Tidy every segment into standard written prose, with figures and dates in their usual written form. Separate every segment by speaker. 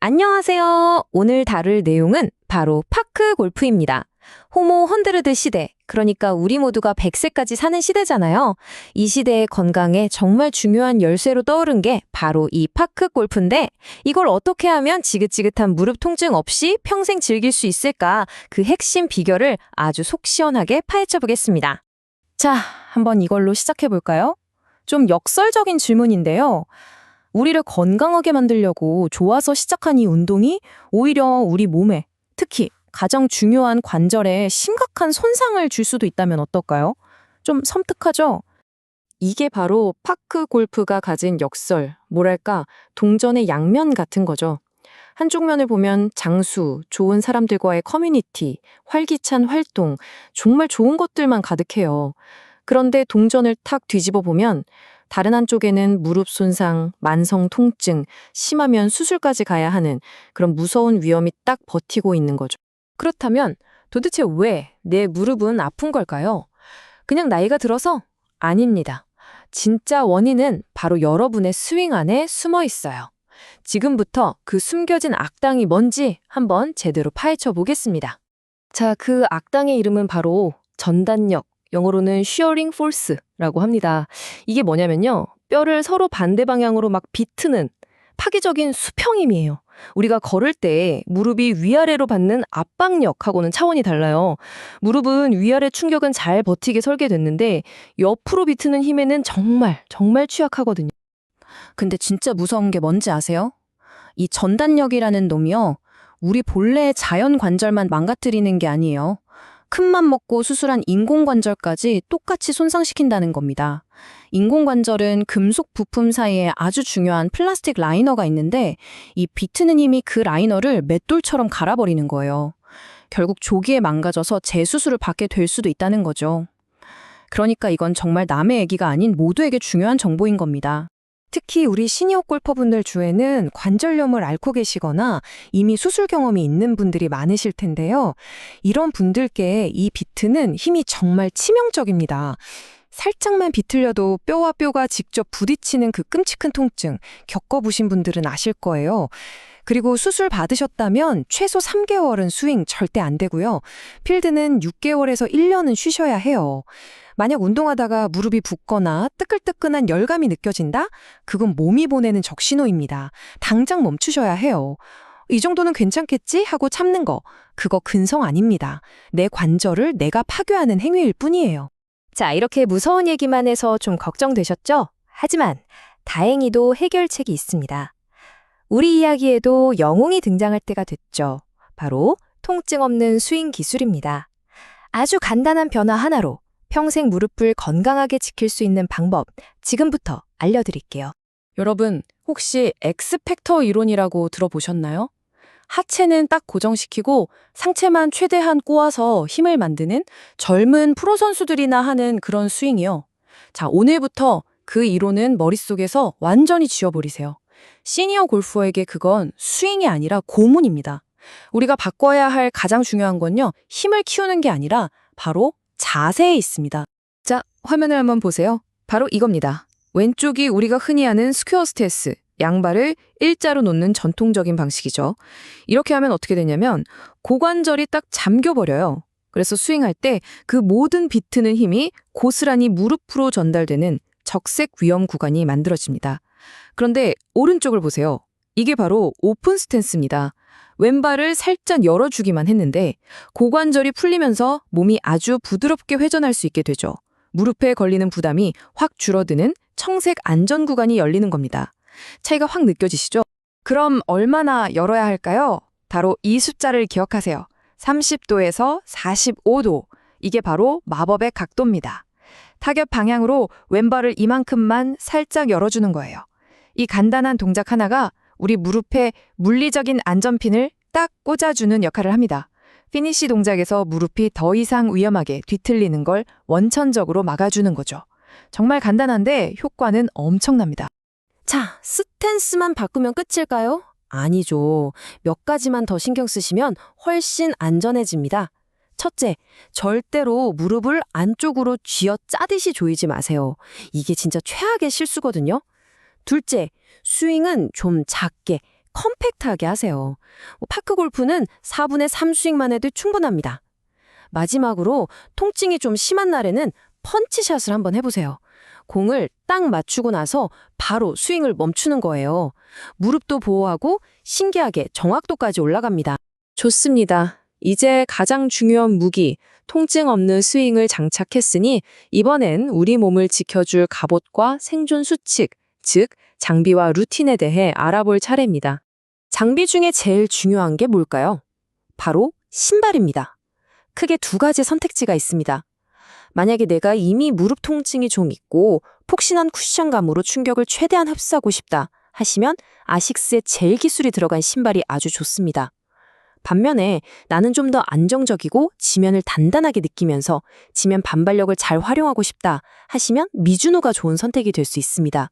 Speaker 1: 안녕하세요. 오늘 다룰 내용은 바로 파크 골프입니다. 호모 헌드르드 시대, 그러니까 우리 모두가 100세까지 사는 시대잖아요. 이 시대의 건강에 정말 중요한 열쇠로 떠오른 게 바로 이 파크 골프인데 이걸 어떻게 하면 지긋지긋한 무릎 통증 없이 평생 즐길 수 있을까? 그 핵심 비결을 아주 속 시원하게 파헤쳐 보겠습니다. 자, 한번 이걸로 시작해 볼까요? 좀 역설적인 질문인데요. 우리를 건강하게 만들려고 좋아서 시작한 이 운동이 오히려 우리 몸에, 특히 가장 중요한 관절에 심각한 손상을 줄 수도 있다면 어떨까요? 좀 섬뜩하죠? 이게 바로 파크 골프가 가진 역설, 뭐랄까, 동전의 양면 같은 거죠. 한쪽 면을 보면 장수, 좋은 사람들과의 커뮤니티, 활기찬 활동, 정말 좋은 것들만 가득해요. 그런데 동전을 탁 뒤집어 보면 다른 한쪽에는 무릎 손상, 만성 통증, 심하면 수술까지 가야 하는 그런 무서운 위험이 딱 버티고 있는 거죠. 그렇다면 도대체 왜 내 무릎은 아픈 걸까요? 그냥 나이가 들어서? 아닙니다. 진짜 원인은 바로 여러분의 스윙 안에 숨어 있어요. 지금부터 그 숨겨진 악당이 뭔지 한번 제대로 파헤쳐 보겠습니다. 자, 그 악당의 이름은 바로 전단력, 영어로는 shearing force라고 합니다. 이게 뭐냐면요, 뼈를 서로 반대 방향으로 막 비트는 파괴적인 수평임이에요. 우리가 걸을 때 무릎이 위아래로 받는 압박력하고는 차원이 달라요. 무릎은 위아래 충격은 잘 버티게 설계됐는데 옆으로 비트는 힘에는 정말 취약하거든요. 근데 진짜 무서운 게 뭔지 아세요? 이 전단력이라는 놈이요, 우리 본래의 자연 관절만 망가뜨리는 게 아니에요. 큰맘 먹고 수술한 인공관절까지 똑같이 손상시킨다는 겁니다. 인공관절은 금속 부품 사이에 아주 중요한 플라스틱 라이너가 있는데 이 비트는 힘이 그 라이너를 맷돌처럼 갈아버리는 거예요. 결국 조기에 망가져서 재수술을 받게 될 수도 있다는 거죠. 그러니까 이건 정말 남의 얘기가 아닌 모두에게 중요한 정보인 겁니다. 특히 우리 시니어 골퍼분들 중에는 관절염을 앓고 계시거나 이미 수술 경험이 있는 분들이 많으실 텐데요. 이런 분들께 이 비트는 힘이 정말 치명적입니다. 살짝만 비틀려도 뼈와 뼈가 직접 부딪히는 그 끔찍한 통증 겪어보신 분들은 아실 거예요. 그리고 수술 받으셨다면 최소 3개월은 스윙 절대 안 되고요. 필드는 6개월에서 1년은 쉬셔야 해요. 만약 운동하다가 무릎이 붓거나 뜨끈뜨끈한 열감이 느껴진다? 그건 몸이 보내는 적신호입니다. 당장 멈추셔야 해요. 이 정도는 괜찮겠지? 하고 참는 거, 그거 근성 아닙니다. 내 관절을 내가 파괴하는 행위일 뿐이에요. 자, 이렇게 무서운 얘기만 해서 좀 걱정되셨죠? 하지만 다행히도 해결책이 있습니다. 우리 이야기에도 영웅이 등장할 때가 됐죠. 바로 통증 없는 스윙 기술입니다. 아주 간단한 변화 하나로 평생 무릎을 건강하게 지킬 수 있는 방법, 지금부터 알려드릴게요. 여러분, 혹시 엑스팩터 이론이라고 들어보셨나요? 하체는 딱 고정시키고 상체만 최대한 꼬아서 힘을 만드는 젊은 프로 선수들이나 하는 그런 스윙이요. 자, 오늘부터 그 이론은 머릿속에서 완전히 지워버리세요. 시니어 골퍼에게 그건 스윙이 아니라 고문입니다. 우리가 바꿔야 할 가장 중요한 건요, 힘을 키우는 게 아니라 바로 자세에 있습니다. 자, 화면을 한번 보세요. 바로 이겁니다. 왼쪽이 우리가 흔히 하는 스퀘어 스탠스, 양발을 일자로 놓는 전통적인 방식이죠. 이렇게 하면 어떻게 되냐면 고관절이 딱 잠겨버려요. 그래서 스윙할 때 그 모든 비트는 힘이 고스란히 무릎으로 전달되는 적색 위험 구간이 만들어집니다. 그런데 오른쪽을 보세요. 이게 바로 오픈 스탠스입니다. 왼발을 살짝 열어주기만 했는데 고관절이 풀리면서 몸이 아주 부드럽게 회전할 수 있게 되죠. 무릎에 걸리는 부담이 확 줄어드는 청색 안전 구간이 열리는 겁니다. 차이가 확 느껴지시죠? 그럼 얼마나 열어야 할까요? 바로 이 숫자를 기억하세요. 30도에서 45도. 이게 바로 마법의 각도입니다. 타격 방향으로 왼발을 이만큼만 살짝 열어주는 거예요. 이 간단한 동작 하나가 우리 무릎에 물리적인 안전핀을 딱 꽂아주는 역할을 합니다. 피니시 동작에서 무릎이 더 이상 위험하게 뒤틀리는 걸 원천적으로 막아주는 거죠. 정말 간단한데 효과는 엄청납니다. 자, 스탠스만 바꾸면 끝일까요? 아니죠. 몇 가지만 더 신경 쓰시면 훨씬 안전해집니다. 첫째, 절대로 무릎을 안쪽으로 쥐어 짜듯이 조이지 마세요. 이게 진짜 최악의 실수거든요. 둘째, 스윙은 좀 작게 컴팩트하게 하세요. 파크 골프는 4분의 3 스윙만 해도 충분합니다. 마지막으로 통증이 좀 심한 날에는 펀치샷을 한번 해보세요. 공을 딱 맞추고 나서 바로 스윙을 멈추는 거예요. 무릎도 보호하고 신기하게 정확도까지 올라갑니다. 좋습니다. 이제 가장 중요한 무기, 통증 없는 스윙을 장착했으니 이번엔 우리 몸을 지켜줄 갑옷과 생존 수칙, 즉 장비와 루틴에 대해 알아볼 차례입니다. 장비 중에 제일 중요한 게 뭘까요? 바로 신발입니다. 크게 두 가지 선택지가 있습니다. 만약에 내가 이미 무릎 통증이 좀 있고 폭신한 쿠션감으로 충격을 최대한 흡수하고 싶다 하시면 아식스의 젤 기술이 들어간 신발이 아주 좋습니다. 반면에 나는 좀 더 안정적이고 지면을 단단하게 느끼면서 지면 반발력을 잘 활용하고 싶다 하시면 미주노가 좋은 선택이 될 수 있습니다.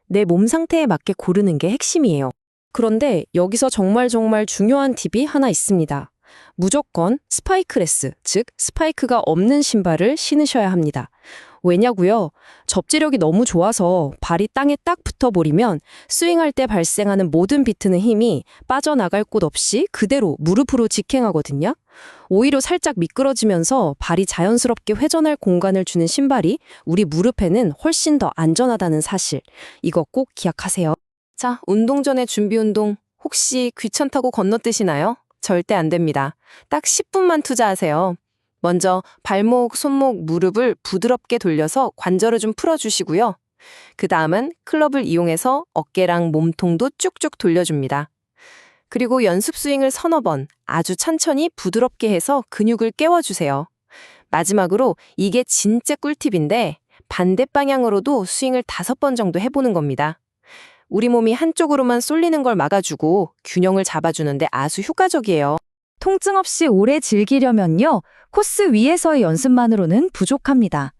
Speaker 1: 내 몸 상태에 맞게 고르는 게 핵심이에요. 그런데 여기서 정말 중요한 팁이 하나 있습니다. 무조건 스파이크레스, 즉 스파이크가 없는 신발을 신으셔야 합니다. 왜냐고요? 접지력이 너무 좋아서 발이 땅에 딱 붙어버리면 스윙할 때 발생하는 모든 비트는 힘이 빠져나갈 곳 없이 그대로 무릎으로 직행하거든요. 오히려 살짝 미끄러지면서 발이 자연스럽게 회전할 공간을 주는 신발이 우리 무릎에는 훨씬 더 안전하다는 사실. 이거 꼭 기억하세요. 자, 운동 전에 준비 운동 혹시 귀찮다고 건너뛰시나요? 절대 안 됩니다. 딱 10분만 투자하세요. 먼저 발목, 손목, 무릎을 부드럽게 돌려서 관절을 좀 풀어주시고요. 그 다음은 클럽을 이용해서 어깨랑 몸통도 쭉쭉 돌려줍니다. 그리고 연습 스윙을 서너 번 아주 천천히 부드럽게 해서 근육을 깨워주세요. 마지막으로 이게 진짜 꿀팁인데 반대 방향으로도 스윙을 5번 정도 해보는 겁니다. 우리 몸이 한쪽으로만 쏠리는 걸 막아주고 균형을 잡아주는데 아주 효과적이에요.
Speaker 2: 통증 없이 오래 즐기려면요, 코스 위에서의 연습만으로는 부족합니다.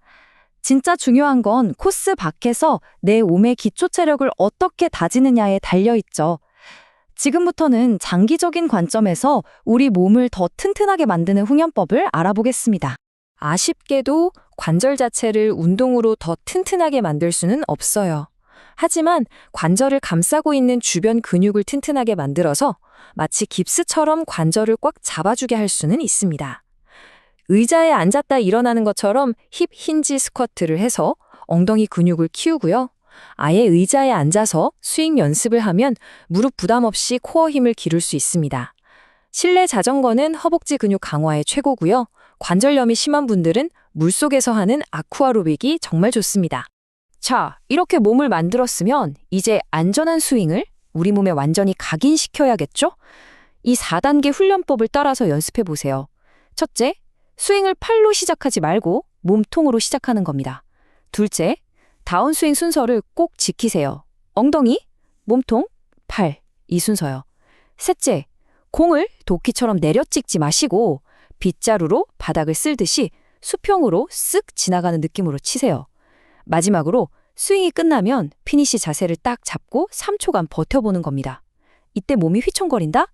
Speaker 2: 진짜 중요한 건 코스 밖에서 내 몸의 기초 체력을 어떻게 다지느냐에 달려있죠. 지금부터는 장기적인 관점에서 우리 몸을 더 튼튼하게 만드는 훈련법을 알아보겠습니다. 아쉽게도 관절 자체를 운동으로 더 튼튼하게 만들 수는 없어요. 하지만 관절을 감싸고 있는 주변 근육을 튼튼하게 만들어서 마치 깁스처럼 관절을 꽉 잡아주게 할 수는 있습니다. 의자에 앉았다 일어나는 것처럼 힙 힌지 스쿼트를 해서 엉덩이 근육을 키우고요. 아예 의자에 앉아서 스윙 연습을 하면 무릎 부담 없이 코어 힘을 기를 수 있습니다. 실내 자전거는 허벅지 근육 강화에 최고고요. 관절염이 심한 분들은 물속에서 하는 아쿠아로빅이 정말 좋습니다. 자, 이렇게 몸을 만들었으면 이제 안전한 스윙을 우리 몸에 완전히 각인시켜야겠죠? 이 4단계 훈련법을 따라서 연습해 보세요. 첫째, 스윙을 팔로 시작하지 말고 몸통으로 시작하는 겁니다. 둘째, 다운스윙 순서를 꼭 지키세요. 엉덩이, 몸통, 팔, 이 순서요. 셋째, 공을 도끼처럼 내려찍지 마시고 빗자루로 바닥을 쓸듯이 수평으로 쓱 지나가는 느낌으로 치세요. 마지막으로 스윙이 끝나면 피니시 자세를 딱 잡고 3초간 버텨보는 겁니다. 이때 몸이 휘청거린다?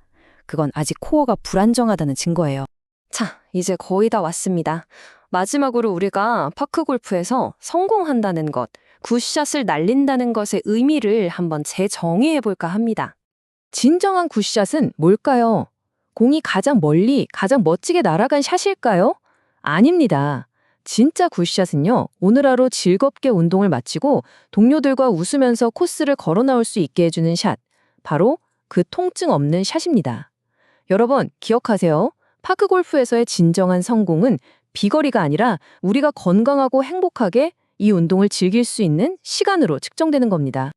Speaker 2: 그건 아직 코어가 불안정하다는 증거예요.
Speaker 1: 자, 이제 거의 다 왔습니다. 마지막으로 우리가 파크 골프에서 성공한다는 것, 굿샷을 날린다는 것의 의미를 한번 재정의해볼까 합니다. 진정한 굿샷은 뭘까요? 공이 가장 멀리, 가장 멋지게 날아간 샷일까요? 아닙니다. 진짜 굿샷은요, 오늘 하루 즐겁게 운동을 마치고 동료들과 웃으면서 코스를 걸어 나올 수 있게 해주는 샷. 바로 그 통증 없는 샷입니다. 여러분, 기억하세요. 파크 골프에서의 진정한 성공은 비거리가 아니라 우리가 건강하고 행복하게 이 운동을 즐길 수 있는 시간으로 측정되는 겁니다.